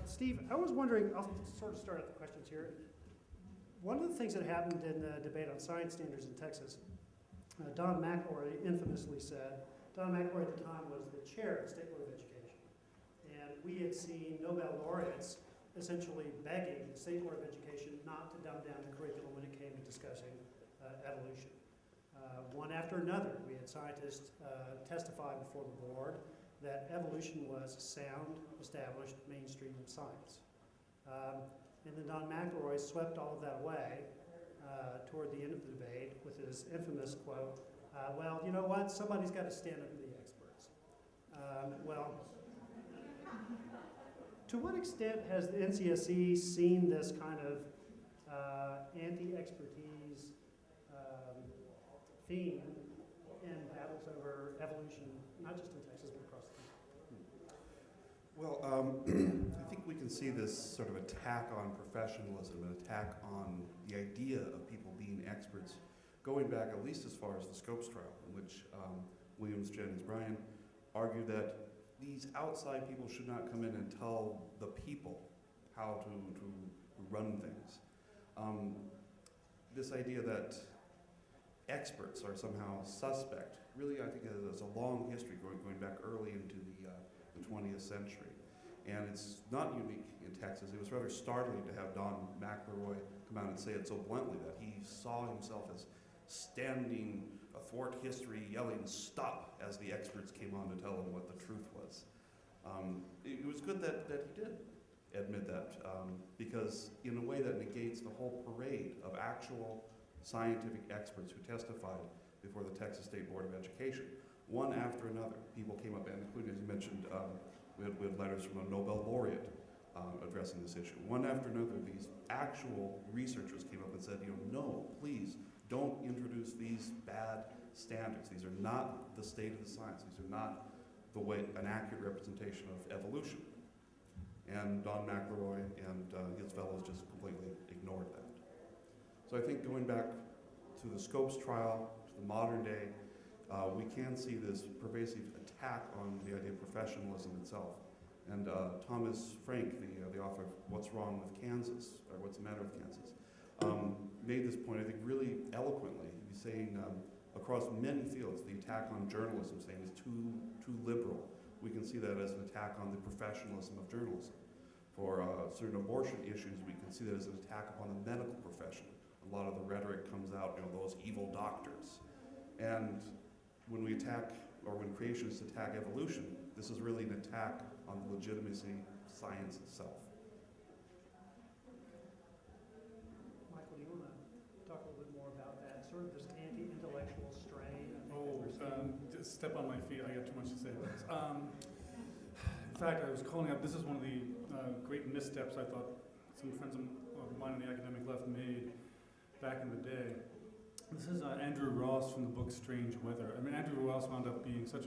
Steve, I was wondering, I'll sort of start out the questions here. One of the things that happened in the debate on science standards in Texas, Don McElroy infamously said, Don McElroy at the time was the chair of the State Board of Education. And we had seen Nobel laureates essentially begging the State Board of Education not to dumb down the curriculum when it came to discussing evolution. One after another, we had scientists testify before the board that evolution was sound, established, mainstream science. And then Don McElroy swept all of that away toward the end of the debate with his infamous quote, well, you know what, somebody's got to stand up to the experts. Well, to what extent has the NCSE seen this kind of anti-expertise theme in battles over evolution, not just in Texas, but across the country? Well, I think we can see this sort of attack on professionalism, an attack on the idea of people being experts, going back at least as far as the Scopes trial, in which Williams, Jennings, Bryan argued that these outside people should not come in and tell the people how to run things. This idea that experts are somehow suspect, really I think there's a long history going back early into the 20th century. And it's not unique in Texas. It was rather startling to have Don McElroy come out and say it so bluntly that he saw himself as standing athwart history, yelling "stop" as the experts came on to tell him what the truth was. It was good that he did admit that, because in a way that negates the whole parade of actual scientific experts who testified before the Texas State Board of Education. One after another, people came up, and including, as you mentioned, we had letters from a Nobel laureate addressing this issue. One after another, these actual researchers came up and said, no, please, don't introduce these bad standards. These are not the state of the science. These are not the way, an accurate representation of evolution. And Don McElroy and his fellows just completely ignored that. So I think going back to the Scopes trial, to the modern day, we can see this pervasive attack on the idea of professionalism itself. And Thomas Frank, the author of What's Wrong with Kansas, or What's the Matter with Kansas, made this point, I think, really eloquently. He's saying across many fields, the attack on journalism, saying is too liberal. We can see that as an attack on the professionalism of journalism. For certain abortion issues, we can see that as an attack upon the medical profession. A lot of the rhetoric comes out, those evil doctors. And when we attack, or when creationists attack evolution, this is really an attack on the legitimacy of science itself. Michael, do you want to talk a little bit more about that, sort of this anti-intellectual strain? Just step on my feet, I got too much to say about this. In fact, I was calling up, this is one of the great missteps I thought some friends of mine in the academic left made back in the day. This is Andrew Ross from the book Strange Weather. I mean, Andrew Ross wound up being such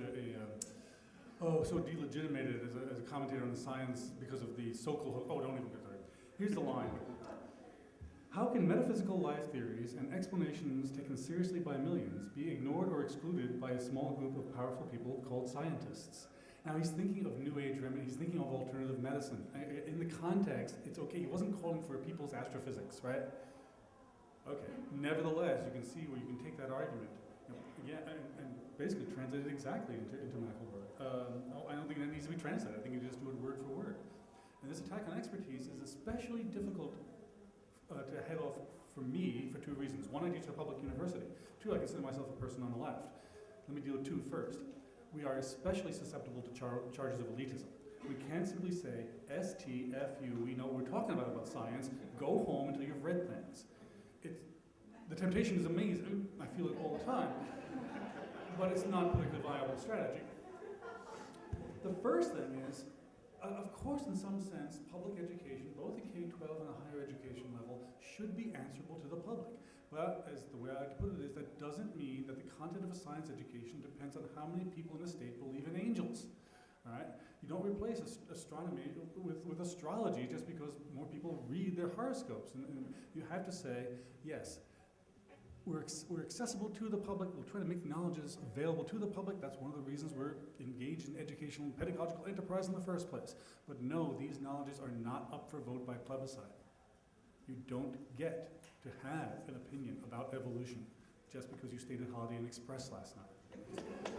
so delegitimated as a commentator on the science because of the don't even get started. Here's the line. How can metaphysical life theories and explanations taken seriously by millions be ignored or excluded by a small group of powerful people called scientists? Now he's thinking of New Age remedies, he's thinking of alternative medicine. In the context, it's okay. He wasn't calling for people's astrophysics, right? Okay. Nevertheless, you can see where you can take that argument, and basically translate it exactly into McElroy. I don't think that needs to be translated. I think you just do it word for word. And this attack on expertise is especially difficult to head off for me for two reasons. One, I teach at a public university. Two, I consider myself a person on the left. Let me deal with two first. We are especially susceptible to charges of elitism. We can't simply say, STFU, we know what we're talking about science, go home until you've read things. The temptation is amazing, I feel it all the time, but it's not a politically viable strategy. The first thing is, of course, in some sense, public education, both at K-12 and a higher education level, should be answerable to the public. But as the way I like to put it is, that doesn't mean that the content of a science education depends on how many people in the state believe in angels. All right? You don't replace astronomy with astrology just because more people read their horoscopes. And you have to say, yes, we're accessible to the public. We'll try to make knowledges available to the public. That's one of the reasons we're engaged in educational and pedagogical enterprise in the first place. But no, these knowledges are not up for vote by plebiscite. You don't get to have an opinion about evolution just because you stayed at Holiday Inn Express last night.